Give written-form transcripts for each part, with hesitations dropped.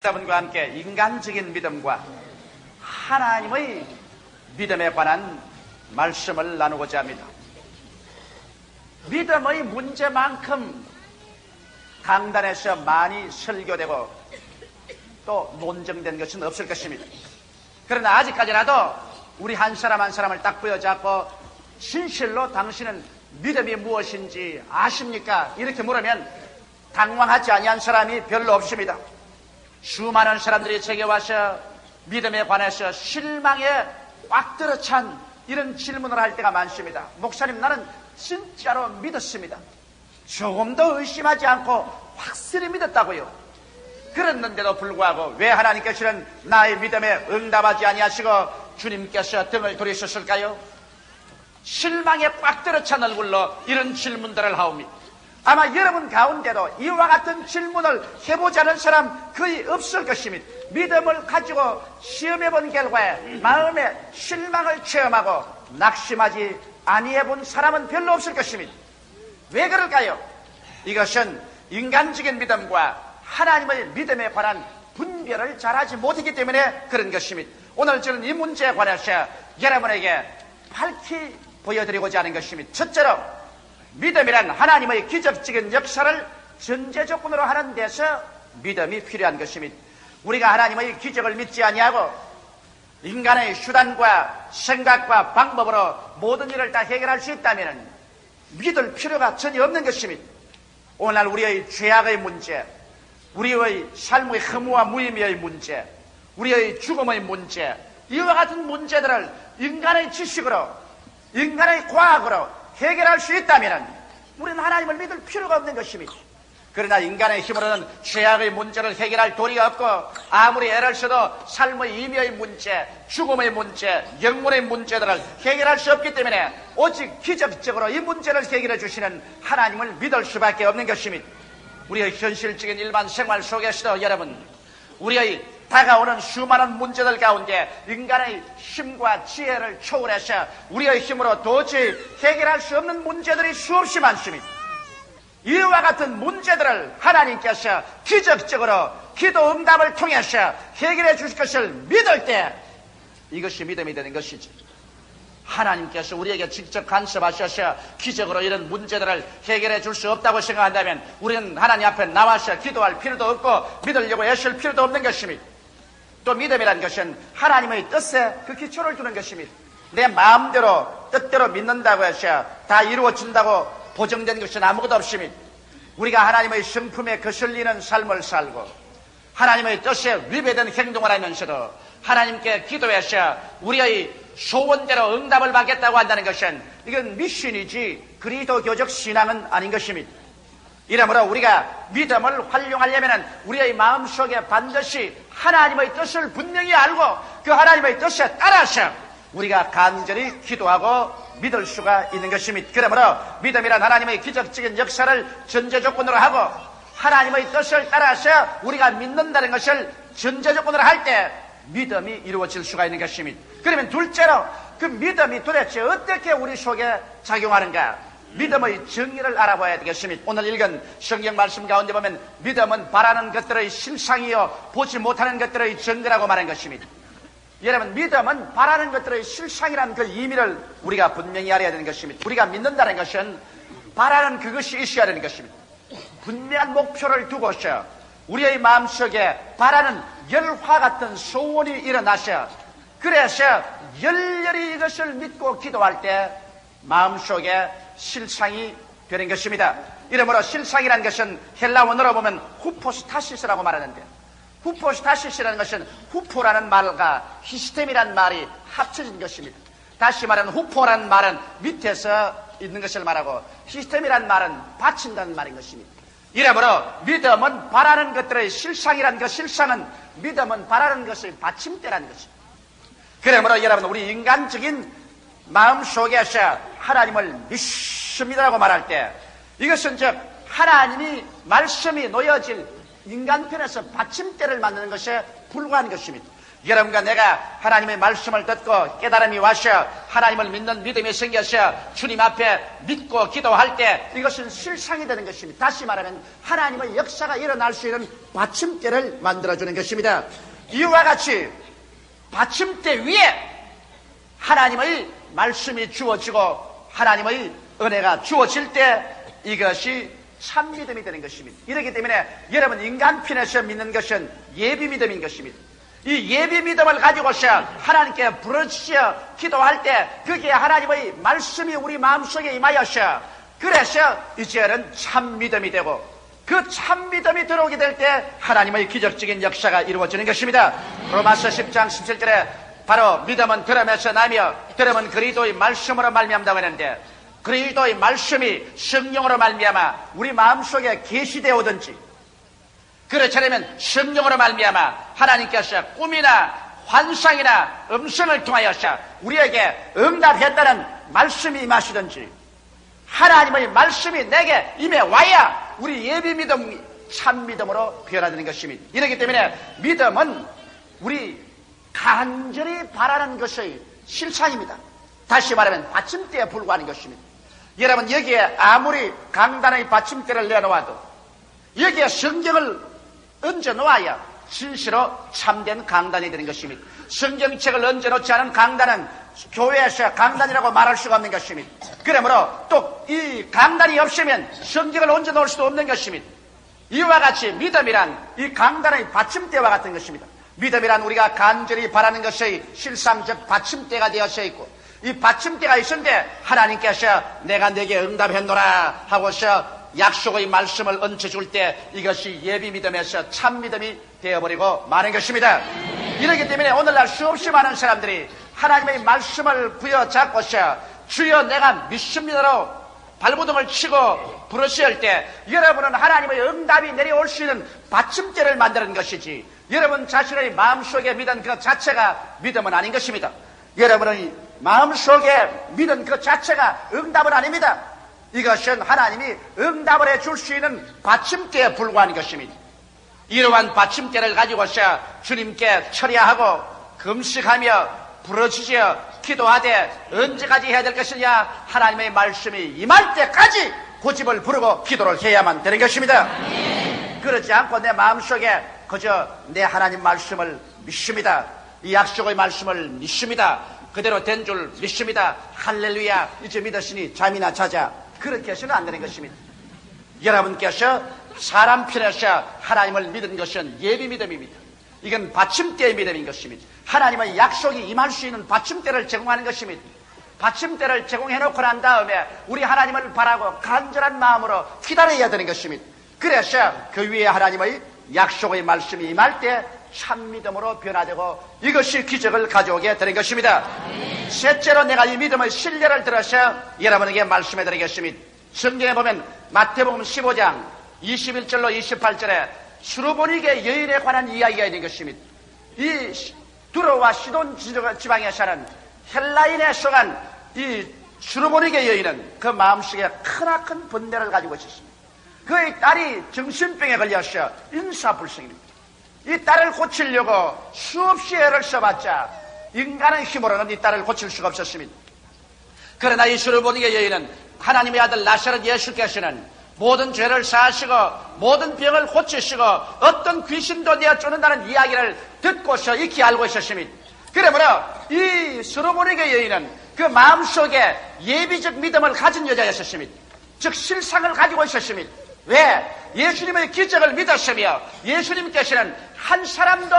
여러분과 함께 인간적인 믿음과 하나님의 믿음에 관한 말씀을 나누고자 합니다. 믿음의 문제만큼 강단에서 많이 설교되고 또 논쟁된 것은 없을 것입니다. 그러나 아직까지라도 우리 한 사람 한 사람을 딱 부여잡고 진실로 당신은 믿음이 무엇인지 아십니까? 이렇게 물으면 당황하지 아니한 사람이 별로 없습니다. 수많은 사람들이 제게 와서 믿음에 관해서 실망에 꽉 들어찬 이런 질문을 할 때가 많습니다. 목사님, 나는 진짜로 믿었습니다. 조금도 의심하지 않고 확실히 믿었다고요. 그랬는데도 불구하고 왜 하나님께서는 나의 믿음에 응답하지 아니하시고 주님께서 등을 돌리셨을까요? 실망에 꽉 들어찬 얼굴로 이런 질문들을 하옵니다. 아마 여러분 가운데도 이와 같은 질문을 해보자는 사람 거의 없을 것입니다. 믿음을 가지고 시험해본 결과에 마음에 실망을 체험하고 낙심하지 아니해본 사람은 별로 없을 것입니다. 왜 그럴까요? 이것은 인간적인 믿음과 하나님의 믿음에 관한 분별을 잘하지 못했기 때문에 그런 것입니다. 오늘 저는 이 문제에 관해서 여러분에게 밝히 보여드리고자 하는 것입니다. 첫째로, 믿음이란 하나님의 기적적인 역사를 전제 조건으로 하는 데서 믿음이 필요한 것입니다. 우리가 하나님의 기적을 믿지 아니하고 인간의 수단과 생각과 방법으로 모든 일을 다 해결할 수 있다면 믿을 필요가 전혀 없는 것입니다. 오늘날 우리의 죄악의 문제, 우리의 삶의 허무와 무의미의 문제, 우리의 죽음의 문제, 이와 같은 문제들을 인간의 지식으로, 인간의 과학으로 해결할 수 있다면 우리는 하나님을 믿을 필요가 없는 것입니다. 그러나 인간의 힘으로는 죄악의 문제를 해결할 도리가 없고 아무리 애를 써도 삶의 의미의 문제, 죽음의 문제, 영혼의 문제들을 해결할 수 없기 때문에 오직 기적적으로 이 문제를 해결해 주시는 하나님을 믿을 수밖에 없는 것입니다. 우리의 현실적인 일반 생활 속에서도 여러분, 우리의 다가오는 수많은 문제들 가운데 인간의 힘과 지혜를 초월해서 우리의 힘으로 도저히 해결할 수 없는 문제들이 수없이 많습니다. 이와 같은 문제들을 하나님께서 기적적으로 기도 응답을 통해서 해결해 주실 것을 믿을 때 이것이 믿음이 되는 것이지. 하나님께서 우리에게 직접 간섭하셔서 기적으로 이런 문제들을 해결해 줄 수 없다고 생각한다면 우리는 하나님 앞에 나와서 기도할 필요도 없고 믿으려고 애쓸 필요도 없는 것입니다. 또 믿음이라는 것은 하나님의 뜻에 그 기초를 두는 것입니다. 내 마음대로 뜻대로 믿는다고 해서 다 이루어진다고 보정된 것은 아무것도 없습니다. 우리가 하나님의 성품에 거슬리는 삶을 살고 하나님의 뜻에 위배된 행동을 하면서도 하나님께 기도해서 우리의 소원대로 응답을 받겠다고 한다는 것은 이건 미신이지 그리스도교적 신앙은 아닌 것입니다. 이러므로 우리가 믿음을 활용하려면 우리의 마음속에 반드시 하나님의 뜻을 분명히 알고 그 하나님의 뜻에 따라서 우리가 간절히 기도하고 믿을 수가 있는 것입니다. 그러므로 믿음이란 하나님의 기적적인 역사를 전제 조건으로 하고 하나님의 뜻을 따라서 우리가 믿는다는 것을 전제 조건으로 할 때 믿음이 이루어질 수가 있는 것입니다. 그러면 둘째로 그 믿음이 도대체 어떻게 우리 속에 작용하는가? 믿음의 정의를 알아봐야 되겠습니다. 오늘 읽은 성경 말씀 가운데 보면 믿음은 바라는 것들의 실상이요 보지 못하는 것들의 증거라고 말한 것입니다. 여러분, 믿음은 바라는 것들의 실상이라는 그 의미를 우리가 분명히 알아야 되는 것입니다. 우리가 믿는다는 것은 바라는 그것이 있어야 되는 것입니다. 분명한 목표를 두고서 우리의 마음속에 바라는 열화 같은 소원이 일어나서 그래서 열렬히 이것을 믿고 기도할 때 마음속에 실상이 되는 것입니다. 이러므로 실상이라는 것은 헬라어로 보면 후포스타시스라고 말하는데, 후포스타시스라는 것은 후포라는 말과 히스템이라는 말이 합쳐진 것입니다. 다시 말하면 후포라는 말은 밑에서 있는 것을 말하고 히스템이라는 말은 받친다는 말인 것입니다. 이러므로 믿음은 바라는 것들의 실상이라는 그 실상은 믿음은 바라는 것의 받침대라는 것입니다. 그러므로 여러분, 우리 인간적인 마음속에서 하나님을 믿습니다라고 말할 때 이것은 즉 하나님이 말씀이 놓여질 인간편에서 받침대를 만드는 것에 불과한 것입니다. 여러분과 내가 하나님의 말씀을 듣고 깨달음이 와서 하나님을 믿는 믿음이 생겨서 주님 앞에 믿고 기도할 때 이것은 실상이 되는 것입니다. 다시 말하면 하나님의 역사가 일어날 수 있는 받침대를 만들어주는 것입니다. 이와 같이 받침대 위에 하나님의 말씀이 주어지고 하나님의 은혜가 주어질 때 이것이 참 믿음이 되는 것입니다. 이렇기 때문에 여러분 인간편에서 믿는 것은 예비 믿음인 것입니다. 이 예비 믿음을 가지고서 하나님께 부르짖어 기도할 때 그게 하나님의 말씀이 우리 마음속에 임하여서 그래서 이제는 참 믿음이 되고 그 참 믿음이 들어오게 될 때 하나님의 기적적인 역사가 이루어지는 것입니다. 로마서 10장 17절에 바로 믿음은 들음에서 나며 들음은 그리스도의 말씀으로 말미암다고 했는데 그리스도의 말씀이 성령으로 말미암아 우리 마음속에 계시되어 오든지 그렇지 않으면 성령으로 말미암아 하나님께서 꿈이나 환상이나 음성을 통하여서 우리에게 응답했다는 말씀이 임하시든지 하나님의 말씀이 내게 임해 와야 우리 예비 믿음 참 믿음으로 변화되는 것입니다. 이렇기 때문에 믿음은 우리 간절히 바라는 것의 실상입니다. 다시 말하면 받침대에 불과한 것입니다. 여러분 여기에 아무리 강단의 받침대를 내놓아도 여기에 성경을 얹어 놓아야 진실로 참된 강단이 되는 것입니다. 성경책을 얹어 놓지 않은 강단은 교회에서 강단이라고 말할 수가 없는 것입니다. 그러므로 또 이 강단이 없으면 성경을 얹어 놓을 수도 없는 것입니다. 이와 같이 믿음이란 이 강단의 받침대와 같은 것입니다. 믿음이란 우리가 간절히 바라는 것의 실상적 받침대가 되어서 있고 이 받침대가 있는데 하나님께서 내가 내게 응답했노라 하고서 약속의 말씀을 얹어줄 때 이것이 예비 믿음에서 참 믿음이 되어버리고 마는 것입니다. 이렇기 때문에 오늘날 수없이 많은 사람들이 하나님의 말씀을 부여잡고서 주여 내가 믿습니다로 발버둥을 치고 부르실 때 여러분은 하나님의 응답이 내려올 수 있는 받침대를 만드는 것이지 여러분 자신의 마음속에 믿은 그 자체가 믿음은 아닌 것입니다. 여러분의 마음속에 믿은 그 자체가 응답은 아닙니다. 이것은 하나님이 응답을 해줄 수 있는 받침대에 불과한 것입니다. 이러한 받침대를 가지고서 주님께 철야하고 금식하며 부르짖어 기도하되 언제까지 해야 될 것이냐 하나님의 말씀이 임할 때까지 고집을 부르고 기도를 해야만 되는 것입니다. 그렇지 않고 내 마음속에 그저 내 하나님 말씀을 믿습니다. 이 약속의 말씀을 믿습니다. 그대로 된 줄 믿습니다. 할렐루야 이제 믿었으니 잠이나 자자 그렇게 해서는 안 되는 것입니다. 여러분께서 사람 편에서 하나님을 믿은 것은 예비 믿음입니다. 이건 받침대의 믿음인 것입니다. 하나님의 약속이 임할 수 있는 받침대를 제공하는 것입니다. 받침대를 제공해놓고 난 다음에 우리 하나님을 바라고 간절한 마음으로 기다려야 되는 것입니다. 그래서 그 위에 하나님의 약속의 말씀이 임할 때 참 믿음으로 변화되고 이것이 기적을 가져오게 되는 것입니다. 셋째로 내가 이 믿음의 신뢰를 들어서 여러분에게 말씀해 드리겠습니다. 성경에 보면 마태복음 15장 21절로 28절에 수르보니게 여인에 관한 이야기가 있는 것입니다. 이 두로와 시돈 지방에 사는 헬라인에 속한 이 수르보니게 여인은 그 마음속에 크나큰 번뇌를 가지고 있었습니다. 그의 딸이 정신병에 걸려서 인사불성입니다. 이 딸을 고치려고 수없이 애를 써봤자 인간의 힘으로는 이 딸을 고칠 수가 없었습니다. 그러나 이 수르보니게 여인은 하나님의 아들 나사렛 예수께서는 모든 죄를 사하시고 모든 병을 고치시고 어떤 귀신도 내어 쫓는다는 이야기를 듣고서 익히 알고 있었습니다. 그러므로 이 수르보니게 여인은 그 마음속에 예비적 믿음을 가진 여자였습니다. 즉 실상을 가지고 있었습니다. 왜? 예수님의 기적을 믿었으며 예수님께서는 한 사람도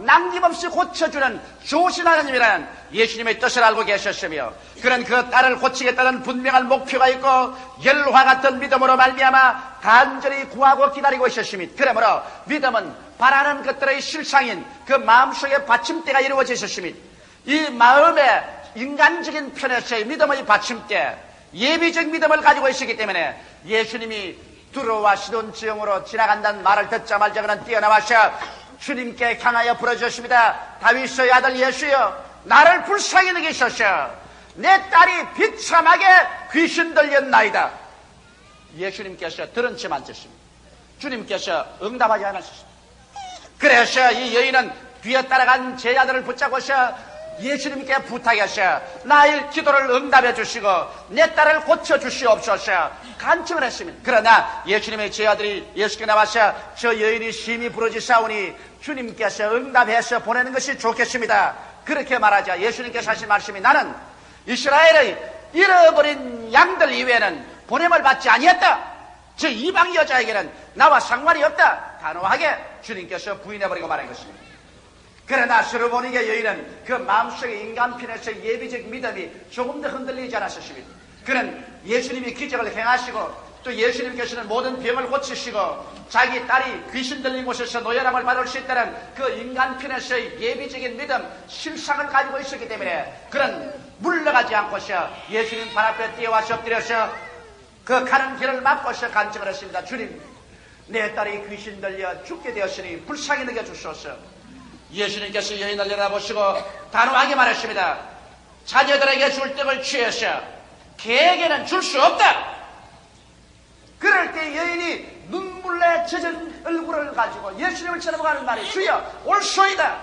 남김없이 고쳐주는 좋으신 하나님이라는 예수님의 뜻을 알고 계셨으며 그런 그 딸을 고치겠다는 분명한 목표가 있고 열화 같은 믿음으로 말미암아 간절히 구하고 기다리고 있었습니다. 그러므로 믿음은 바라는 것들의 실상인 그 마음속에 받침대가 이루어져 있었습니다. 이 마음의 인간적인 편에서의 믿음의 받침대 예비적 믿음을 가지고 있었기 때문에 예수님이 두로와 시돈 지역으로 지나간다는 말을 듣자마자 그는 뛰어나와서 주님께 향하여 부르짖었습니다. 다윗의 아들 예수여 나를 불쌍히 여기소서 내 딸이 비참하게 귀신 들렸나이다. 예수님께서 들은 채만 듣습니다. 주님께서 응답하지 않으셨습니다. 그래서 이 여인은 뒤에 따라간 제자들을 붙잡고서 예수님께 부탁하셔 나의 기도를 응답해 주시고 내 딸을 고쳐 주시옵소서 간청을 했습니다. 그러나 예수님의 제자들이 예수께 나와서 저 여인이 심히 부러지사오니 주님께서 응답해서 보내는 것이 좋겠습니다. 그렇게 말하자 예수님께서 하신 말씀이 나는 이스라엘의 잃어버린 양들 이외에는 보냄을 받지 아니했다. 저 이방 여자에게는 나와 상관이 없다. 단호하게 주님께서 부인해버리고 말한 것입니다. 그러나 스르보니게 여인은 그 마음속의 인간편에서 예비적 믿음이 조금 더 흔들리지 않았습니다. 그는 예수님이 기적을 행하시고 또 예수님께서는 모든 병을 고치시고 자기 딸이 귀신 들린 곳에서 노열함을 받을 수 있다는 그 인간편에서의 예비적인 믿음, 실상을 가지고 있었기 때문에 그는 물러가지 않고서 예수님 발 앞에 뛰어와서 엎드려서 그 가는 길을 막고서 간청을 했습니다. 주님, 내 딸이 귀신 들려 죽게 되었으니 불쌍히 여겨주소서. 예수님께서 여인을 내려다보시고 단호하게 말했습니다. 자녀들에게 줄 떡을 취해서 개에게는 줄 수 없다. 그럴 때 여인이 눈물에 젖은 얼굴을 가지고 예수님을 쳐다보는 말이 주여 올소이다.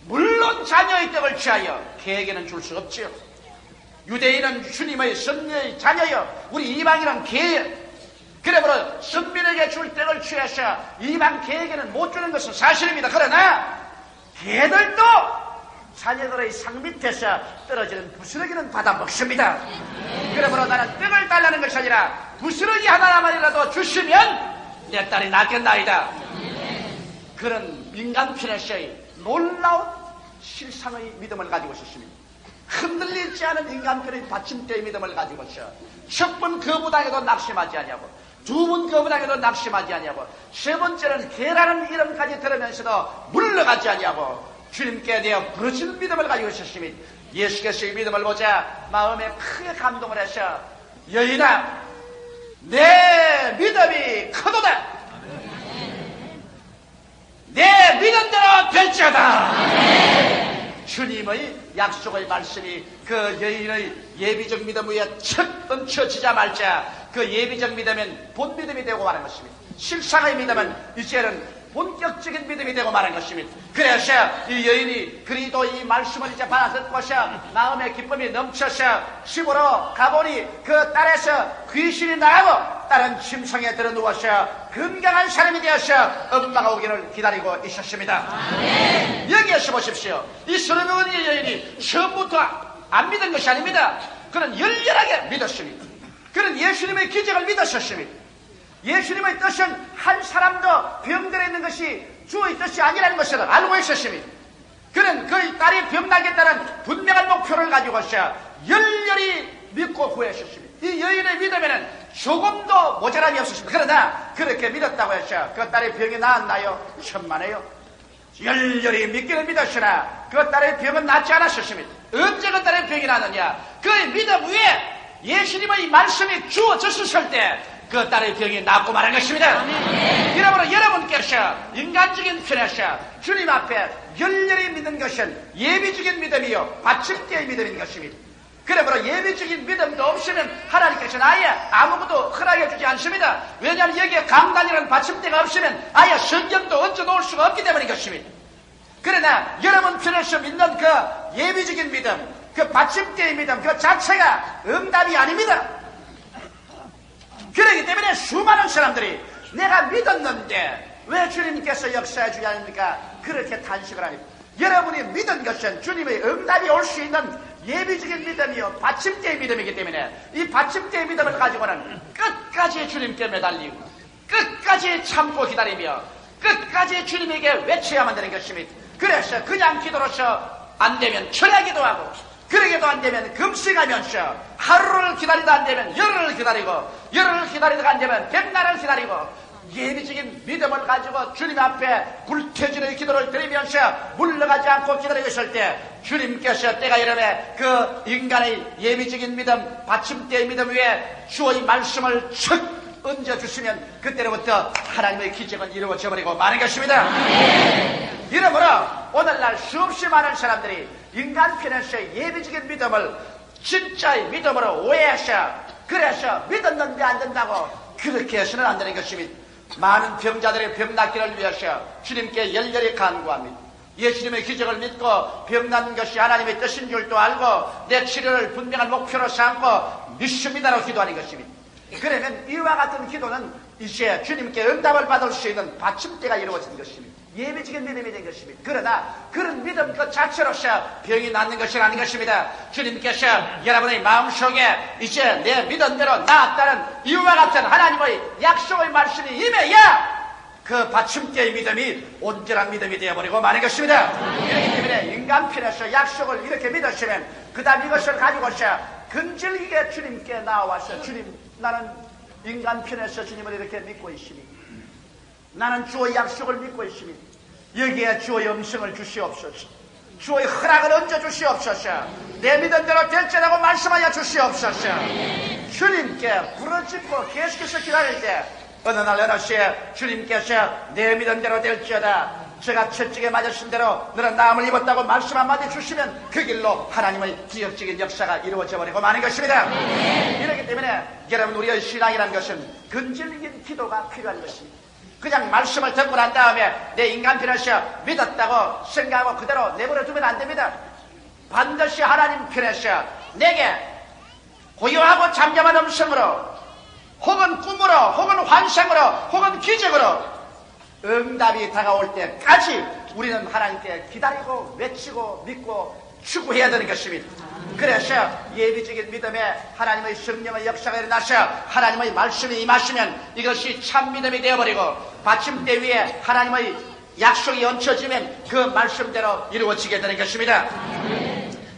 물론 자녀의 떡을 취하여 개에게는 줄 수 없지요. 유대인은 주님의 선녀의 자녀여 우리 이방인은 개예요. 그러므로 선민에게 줄 떡을 취해서 이방 개에게는 못 주는 것은 사실입니다. 그러나 개들도 자녀들의 상 밑에서 떨어지는 부스러기는 받아 먹습니다. 그러므로 나는 떡을 달라는 것이 아니라 부스러기 하나만이라도 주시면 내 딸이 낫겠나이다. 그런 민간편에서의 놀라운 실상의 믿음을 가지고 있었습니다. 흔들리지 않은 인간편의 받침대의 믿음을 가지고 있어. 첫 번 거부당해도 낙심하지 아니하고 두 번 거부당해도 낙심하지 아니하고 세 번째는 개라는 이름까지 들으면서도 물러가지 아니하고 주님께 대해 부르짖는 믿음을 가지고 있었으니 예수께서 이 믿음을 보자 마음에 크게 감동을 해서 여인아 내 믿음이 크도다. 내 믿음대로 될지어다. 주님의 약속의 말씀이 그 여인의 예비적 믿음 위에 척 얹혀지자 말자 그 예비적 믿음은 본 믿음이 되고 마는 것입니다. 실상의 믿음은 이제는 본격적인 믿음이 되고 마는 것입니다. 그래서 이 여인이 그리도 이 말씀을 이제 받아듣고서 마음의 기쁨이 넘쳐서 집으로 가보니 그 딸에서 귀신이 나가고 딸은 침상에 들어 누워서 건강한 사람이 되어서 엄마가 오기를 기다리고 있었습니다. 여기에서 보십시오. 이 서르보니 여인이 처음부터 안 믿은 것이 아닙니다. 그는 열렬하게 믿었습니다. 그는 예수님의 기적을 믿었었습니다. 예수님의 뜻은 한 사람도 병들어 있는 것이 주의 뜻이 아니라는 것을 알고 있었습니다. 그는 그 딸이 병나겠다는 분명한 목표를 가지고서 열렬히 믿고 구했었습니다. 이 여인의 믿음에는 조금도 모자람이 없었습니다. 그러나 그렇게 믿었다고 해서 그 딸의 병이 나았나요? 천만에요. 열렬히 믿기는 믿었으나 그 딸의 병은 낫지 않았었습니다. 언제 그 딸의 병이 나느냐? 그의 믿음 위에 예수님의 말씀이 주어졌을 때 그 딸의 병이 낫고 말한 것입니다. 이러므로 여러분께서 인간적인 편에서 주님 앞에 열렬히 믿는 것은 예비적인 믿음이요 받침대의 믿음인 것입니다. 그러므로 예비적인 믿음도 없으면 하나님께서는 아예 아무것도 허락해 주지 않습니다. 왜냐하면 여기에 강단이라는 받침대가 없으면 아예 성경도 얹어 놓을 수가 없기 때문인 것입니다. 그러나 여러분 편에서 믿는 그 예비적인 믿음, 그 받침대의 믿음 그 자체가 응답이 아닙니다. 그렇기 때문에 수많은 사람들이 내가 믿었는데 왜 주님께서 역사해 주지 않습니까? 그렇게 탄식을 합니다. 여러분이 믿은 것은 주님의 응답이 올 수 있는 예비적인 믿음이요 받침대의 믿음이기 때문에 이 받침대의 믿음을 가지고는 끝까지 주님께 매달리고 끝까지 참고 기다리며 끝까지 주님에게 외쳐야만 되는 것입니다. 그래서 그냥 기도로서 안 되면 철야 기도하고 그러게도 안 되면 금식하면서 하루를 기다리다 안 되면 열흘을 기다리고 열흘을 기다리다가 안 되면 백날을 기다리고 예비적인 믿음을 가지고 주님 앞에 불태진의 기도를 드리면서 물러가지 않고 기다리고 있을 때 주님께서 때가 이름에 그 인간의 예비적인 믿음 받침대의 믿음 위에 주의 말씀을 척 얹어주시면 그때로부터 하나님의 기적은 이루어져 버리고 마는 것입니다. 이러므로 오늘날 수없이 많은 사람들이 인간편에서의 예비적인 믿음을 진짜의 믿음으로 오해해서 그래서 믿었는데 안 된다고 그렇게 해서는 안 되는 것입니다. 많은 병자들의 병 낫기를 위하여 주님께 열렬히 간구합니다. 예수님의 기적을 믿고 병 낫는 것이 하나님의 뜻인 줄도 알고 내 치료를 분명한 목표로 삼고 믿습니다라고 기도하는 것입니다. 그러면 이와 같은 기도는 이제 주님께 응답을 받을 수 있는 받침대가 이루어진 것입니다. 예비적인 믿음이 된 것입니다. 그러나 그런 믿음 그 자체로서 병이 낫는 것이 아닌 것입니다. 주님께서 여러분의 마음속에 이제 내 믿은 대로 나았다는 이와 같은 하나님의 약속의 말씀이 임해야 그 받침대의 믿음이 온전한 믿음이 되어버리고 마는 것입니다. 그렇기 때문에 인간편에서 약속을 이렇게 믿으시면 그 다음 이것을 가지고서 근질기게 주님께 나와서 주님, 나는 인간편에서 주님을 이렇게 믿고 있으니 나는 주의 약속을 믿고 있으니 여기에 주의 음성을 주시옵소서. 주의 허락을 얹어 주시옵소서. 내 믿은 대로 될지라고 말씀하여 주시옵소서. 주님께 부르짖고 계속해서 기다릴 때 어느 날 어느 시에 주님께서 내 믿은 대로 될지어다, 제가 채찍에 맞으신 대로 너는 나음을 입었다고 말씀 한마디 주시면 그 길로 하나님의 기적적인 역사가 이루어져 버리고 마는 것입니다. 이렇기 때문에 여러분, 우리의 신앙이라는 것은 근질긴 기도가 필요한 것입니다. 그냥 말씀을 듣고 난 다음에 내 인간편에서 믿었다고 생각하고 그대로 내버려 두면 안 됩니다. 반드시 하나님 편에서 내게 고요하고 잠잠한 음성으로 혹은 꿈으로 혹은 환상으로 혹은 기적으로 응답이 다가올 때까지 우리는 하나님께 기다리고 외치고 믿고 추구해야 되는 것입니다. 그래서 예비적인 믿음에 하나님의 성령의 역사가 일어나서 하나님의 말씀이 임하시면 이것이 참 믿음이 되어버리고 받침대 위에 하나님의 약속이 얹혀지면 그 말씀대로 이루어지게 되는 것입니다.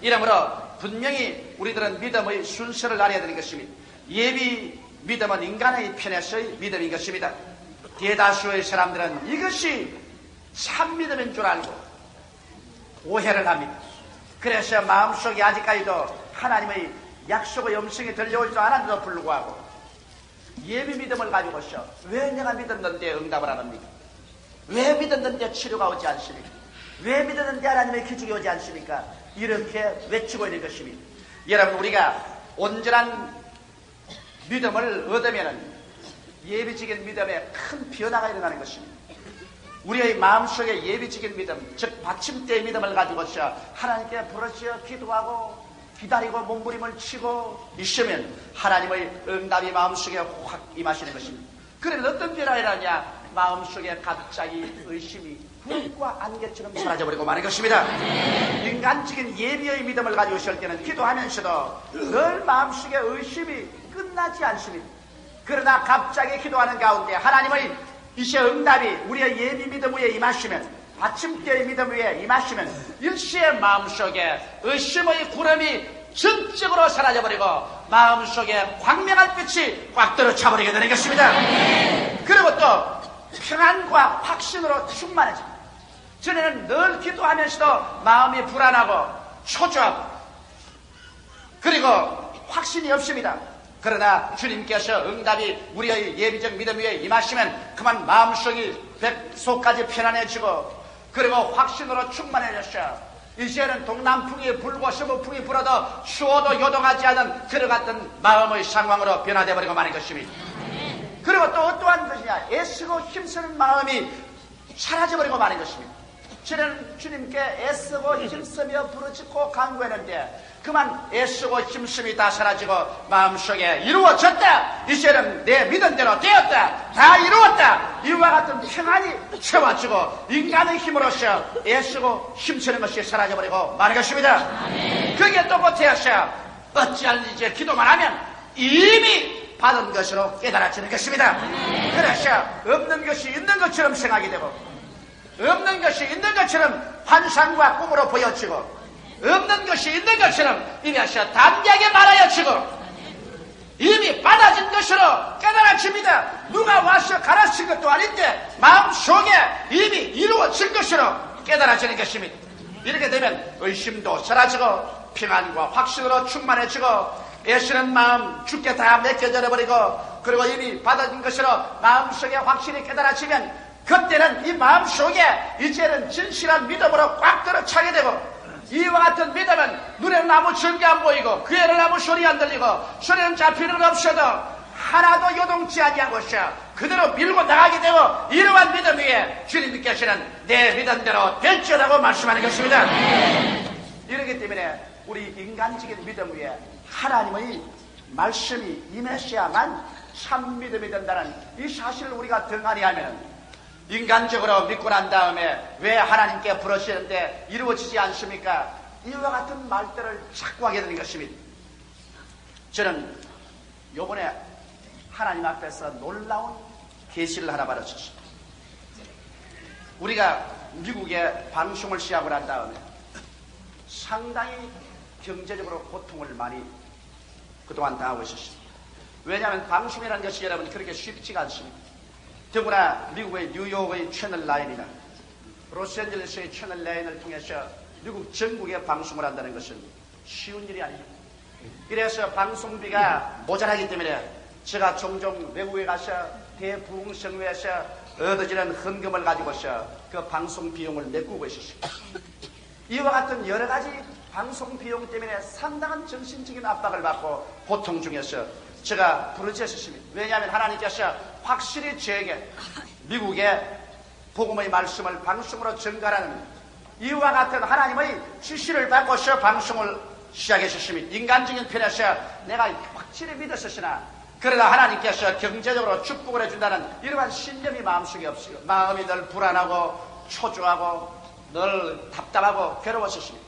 이러므로 분명히 우리들은 믿음의 순서를 알아야 되는 것입니다. 예비 믿음은 인간의 편에서의 믿음인 것입니다. 대다수의 사람들은 이것이 참 믿음인 줄 알고 오해를 합니다. 그래서 마음속에 아직까지도 하나님의 약속의 음성이 들려오지도 않았는데도 불구하고 예비 믿음을 가지고서 왜 내가 믿었는데 응답을 안 합니까? 왜 믿었는데 치료가 오지 않습니까? 왜 믿었는데 하나님의 기적이 오지 않습니까? 이렇게 외치고 있는 것입니다. 여러분, 우리가 온전한 믿음을 얻으면 예비적인 믿음에 큰 변화가 일어나는 것입니다. 우리의 마음속에 예비적인 믿음, 즉 받침대의 믿음을 가지고서 하나님께 부르짖어 기도하고 기다리고 몸부림을 치고 있으면 하나님의 응답이 마음속에 확 임하시는 것입니다. 그래서 어떤 변화가 일어나냐? 마음속에 갑자기 의심이 불과 안개처럼 사라져버리고 마는 것입니다. 인간적인 예비의 믿음을 가지고 있을 때는 기도하면서도 늘 마음속에 의심이 끝나지 않습니다. 그러나 갑자기 기도하는 가운데 하나님의 이제 응답이 우리의 예비 믿음 위에 임하시면, 받침대의 믿음 위에 임하시면 일시의 마음속에 의심의 구름이 전적으로 사라져버리고 마음속에 광명한 빛이 꽉 들어차버리게 되는 것입니다. 그리고 또 평안과 확신으로 충만해집니다. 전에는 늘 기도하면서도 마음이 불안하고 초조하고 그리고 확신이 없습니다. 그러나 주님께서 응답이 우리의 예비적 믿음 위에 임하시면 그만 마음속이 백소까지 편안해지고 그리고 확신으로 충만해졌어요. 이제는 동남풍이 불고 서부풍이 불어도 추워도 요동하지 않은 그와 같은 마음의 상황으로 변화되어 버리고 마는 것입니다. 그리고 또 어떠한 것이냐? 애쓰고 힘쓰는 마음이 사라져버리고 마는 것입니다. 저는 주님께 애쓰고 힘쓰며 부르짖고 간구했는데 그만 애쓰고 힘씀이 다 사라지고 마음속에 이루어졌다. 이제는 내 믿은 대로 되었다. 다 이루었다. 이와 같은 평안이 채워지고 인간의 힘으로서 애쓰고 힘쓰는 것이 사라져버리고 마는 것입니다. 그게 또 못해서 어찌할 이제 기도만 하면 이미 받은 것으로 깨달아지는 것입니다. 그래서 없는 것이 있는 것처럼 생각이 되고 없는 것이 있는 것처럼 환상과 꿈으로 보여지고 없는 것이 있는 것처럼 이미하셔 담대하게 말하여지고 이미 받아진 것으로 깨달아집니다. 누가 와서 가르친 것도 아닌데 마음속에 이미 이루어진 것으로 깨달아지는 것입니다. 이렇게 되면 의심도 사라지고 평안과 확신으로 충만해지고 애쓰는 마음 죽게 다 맡겨져 버리고 그리고 이미 받아진 것으로 마음속에 확실히 깨달아지면 그때는 이 마음속에 이제는 진실한 믿음으로 꽉 들어차게 되고 이와 같은 믿음은 눈에는 아무 증거 안 보이고 귀에는 아무 소리 안 들리고 소리는 잡히는 건 없어도 하나도 요동치 아니한 것이야. 그대로 밀고 나가게 되고 이러한 믿음 위에 주님께서는 내 믿음대로 될지어다고 말씀하는 것입니다. 이렇기 때문에 우리 인간적인 믿음 위에 하나님의 말씀이 임하셔야만 참 믿음이 된다는 이 사실을 우리가 등한히 하면 인간적으로 믿고 난 다음에 왜 하나님께 부르시는데 이루어지지 않습니까? 이와 같은 말들을 자꾸 하게 되는 것입니다. 저는 요번에 하나님 앞에서 놀라운 계시를 하나 받았습니다. 우리가 미국에 방송을 시작을 한 다음에 상당히 경제적으로 고통을 많이 그동안 당하고 있었습니다. 왜냐하면 방송이라는 것이 여러분 그렇게 쉽지가 않습니다. 더구나 미국의 뉴욕의 채널 9이나 로스앤젤레스의 채널 9을 통해서 미국 전국에 방송을 한다는 것은 쉬운 일이 아닙니다. 이래서 방송비가 모자라기 때문에 제가 종종 외국에 가서 대부흥성회에서 얻어지는 헌금을 가지고서 그 방송 비용을 메꾸고 있었습니다. 이와 같은 여러 가지 방송 비용 때문에 상당한 정신적인 압박을 받고 고통 중에서 제가 부르짖었습니다. 왜냐하면 하나님께서 확실히 저에게 미국의 복음의 말씀을 방송으로 전가하는 이와 같은 하나님의 지시를 받고서 방송을 시작하셨습니다. 인간적인 편에서 내가 확실히 믿었으나 그러나 하나님께서 경제적으로 축복을 해준다는 이러한 신념이 마음속에 없어요. 마음이 늘 불안하고 초조하고 늘 답답하고 괴로웠었습니다.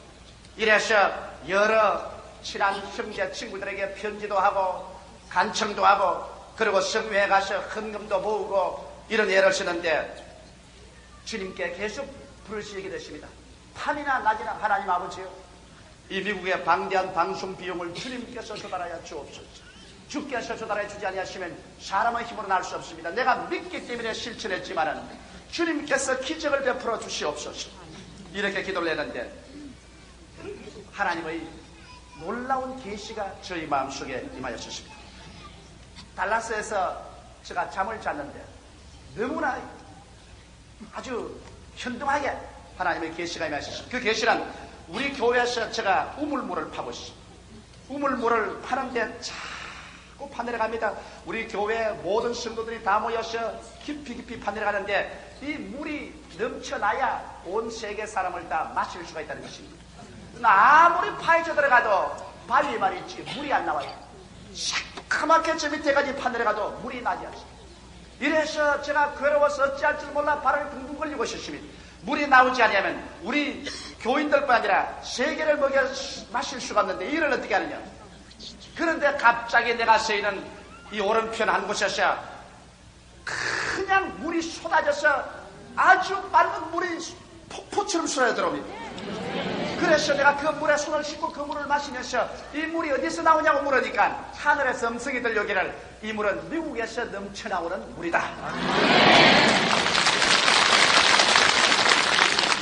이래서 여러 친한 형제 친구들에게 편지도 하고 간청도 하고 그리고 성회에 가서 헌금도 모으고 이런 애를 쓰는데 주님께 계속 부르시게 되십니다. 밤이나 낮이나 하나님 아버지요, 이 미국의 방대한 방송 비용을 주님께서 조달하여 주옵소서. 주께서 조달해 주지 아니하시면 사람의 힘으로는 할 수 없습니다. 내가 믿기 때문에 실천했지만은 주님께서 기적을 베풀어 주시옵소서. 이렇게 기도를 했는데 하나님의 놀라운 계시가 저희 마음속에 임하였습니다. 달라스에서 제가 잠을 잤는데 너무나 아주 현동하게 하나님의 계시가 임하셨습니다. 그 계시란 우리 교회에서 제가 우물물을 파고 있습니다. 우물물을 파는데 자꾸 파내려갑니다. 우리 교회 모든 성도들이 다 모여서 깊이 파내려가는데 이 물이 넘쳐나야 온 세계 사람을 다 마실 수가 있다는 것입니다. 아무리 파헤쳐 들어가도 바위 말이지 물이 안 나와요. 새까맣게 저 밑에까지 파내려가도 물이 나지 않습니다. 이래서 제가 괴로워서 어찌할 줄 몰라 발을 둥둥 걸리고 있었습니다. 물이 나오지 않으면 우리 교인들뿐 아니라 세계를 먹여 마실 수가 없는데 이를 어떻게 하느냐. 그런데 갑자기 내가 서 있는 이 오른편 한 곳에서 그냥 물이 쏟아져서 아주 맑은 물이 폭포처럼 쏟아져 들어옵니다. 그래서 내가 그 물에 손을 씻고 그 물을 마시면서 이 물이 어디서 나오냐고 물으니까 하늘에서 음성이 들려오기를 이 물은 미국에서 넘쳐나오는 물이다.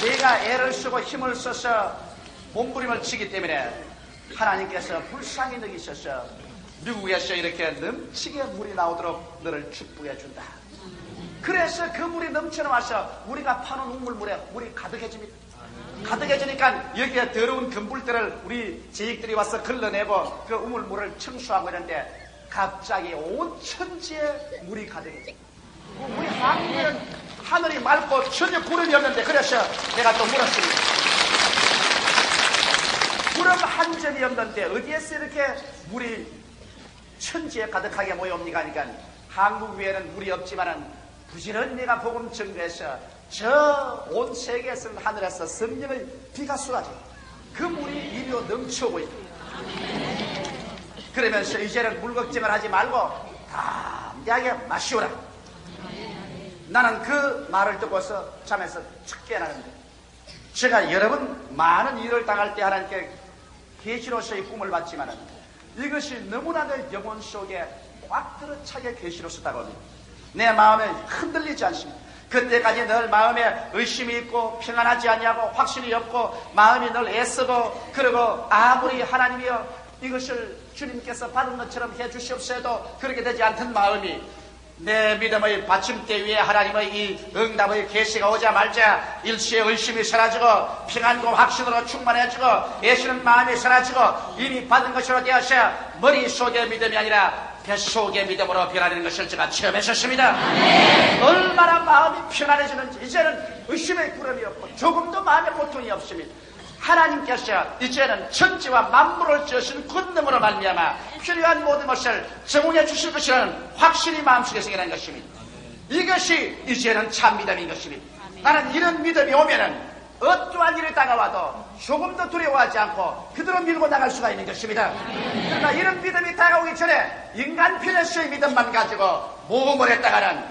내가 애를 쓰고 힘을 써서 몸부림을 치기 때문에 하나님께서 불쌍히 느끼셔서 미국에서 이렇게 넘치게 물이 나오도록 너를 축복해 준다. 그래서 그 물이 넘쳐나와서 우리가 파는 우물물에 물이 가득해집니다. 가득해지니까 여기에 더러운 금불들을 우리 제익들이 와서 걸러내고 그 우물물을 청소하고 있는데 갑자기 온 천지에 물이 가득해져. 우리 한국은 하늘이 맑고 전혀 구름이 없는데 그래서 내가 또 물었습니다. 구름 한 점이 없는데 어디에서 이렇게 물이 천지에 가득하게 모여옵니까? 하니까 한국 위에는 물이 없지만은 부지런히 내가 복음 전도해서 저 온 세계에서는 하늘에서 성령의 비가 쏟아져 그 물이 이리로 넘쳐오고 있다. 그러면서 이제는 물 걱정을 하지 말고 담대하게 마시오라. 나는 그 말을 듣고서 잠에서 착 깨어나는데 제가 여러분 많은 일을 당할 때 하나님께 계시로서의 꿈을 받지만 이것이 너무나 내 영혼 속에 꽉 들어차게 계시로서 다가옵니다. 내 마음에 흔들리지 않습니다. 그때까지 늘 마음에 의심이 있고 평안하지 않냐고 확신이 없고 마음이 늘 애쓰고 그리고 아무리 하나님이여 이것을 주님께서 받은 것처럼 해주시옵소서도 그렇게 되지 않던 마음이 내 믿음의 받침대 위에 하나님의 이 응답의 계시가 오자마자 일시의 의심이 사라지고 평안과 확신으로 충만해지고 애쓰는 마음이 사라지고 이미 받은 것으로 되어서 머릿속의 믿음이 아니라 뱃속의 믿음으로 변화되는 것을 제가 체험했었습니다. 얼마나 마음이 편안해지는지 이제는 의심의 구름이 없고 조금도 마음의 고통이 없습니다. 하나님께서 이제는 천지와 만물을 지으신 권능으로 말미암아 필요한 모든 것을 정응해 주실 것이라는 확신이 마음속에 생겨난 것입니다. 이것이 이제는 참 믿음인 것입니다. 나는 이런 믿음이 오면은 어떠한 일이 다가와도 조금도 두려워하지 않고 그대로 밀고 나갈 수가 있는 것입니다. 그러나 이런 믿음이 다가오기 전에 인간 편에서의 믿음만 가지고 모험을 했다가는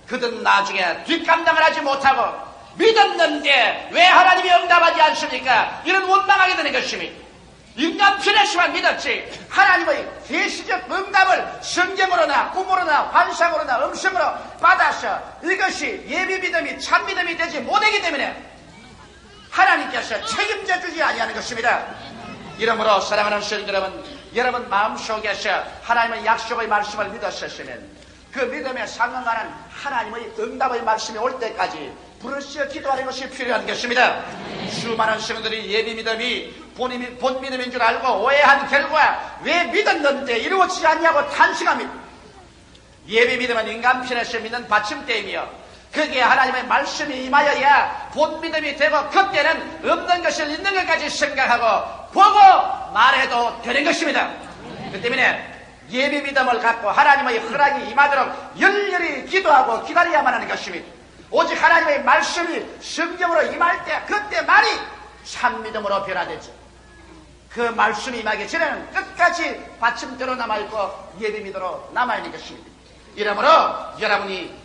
그들은 나중에 뒷감당을 하지 못하고 믿었는데 왜 하나님이 응답하지 않습니까? 이런 원망하게 되는 것입니다. 인간 편에서만 믿었지 하나님의 계시적 응답을 성경으로나 꿈으로나 환상으로나 음성으로 받아서 이것이 예비 믿음이 참 믿음이 되지 못하기 때문에 하나님께서 책임져 주지 아니하는 것입니다. 이러므로 사랑하는 성도 여러분 마음속에서 하나님의 약속의 말씀을 믿었었으면 그 믿음에 상응하는 하나님의 응답의 말씀이 올 때까지 부르짖어 기도하는 것이 필요한 것입니다. 수많은 성도들이 예비 믿음이 본 믿음인 줄 알고 오해한 결과 왜 믿었는데 이루어지지 않냐고 탄식합니다. 예비 믿음은 인간 편에서 믿는 받침대이며 거기에 하나님의 말씀이 임하여야 본 믿음이 되고 그때는 없는 것을 있는 것까지 생각하고 보고 말해도 되는 것입니다. 그 때문에 예비 믿음을 갖고 하나님의 허락이 임하도록 열렬히 기도하고 기다려야만 하는 것입니다. 오직 하나님의 말씀이 성경으로 임할 때 그때만이 참 믿음으로 변화되죠. 그 말씀이 임하기 전에는 끝까지 받침대로 남아있고 예비 믿음으로 남아있는 것입니다. 이러므로 여러분이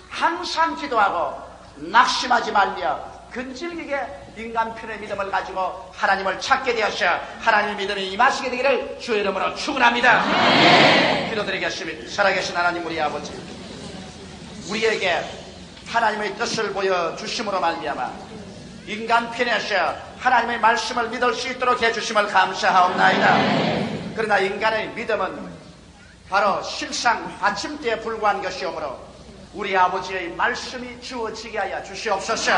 항상 기도하고 낙심하지 말며 근질기게 인간 편의 믿음을 가지고 하나님을 찾게 되어서 하나님의 믿음이 임하시게 되기를 주의 이름으로 축원합니다. 기도드리겠습니다. 살아계신 하나님 우리 아버지, 우리에게 하나님의 뜻을 보여주심으로 말미암아 인간 편에서 하나님의 말씀을 믿을 수 있도록 해주심을 감사하옵나이다. 그러나 인간의 믿음은 바로 실상 받침대에 불과한 것이오므로 우리 아버지의 말씀이 주어지게 하여 주시옵소서.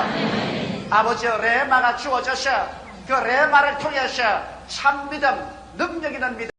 아버지의 레마가 주어져서 그 레마를 통해서 참 믿음, 능력 있는 믿음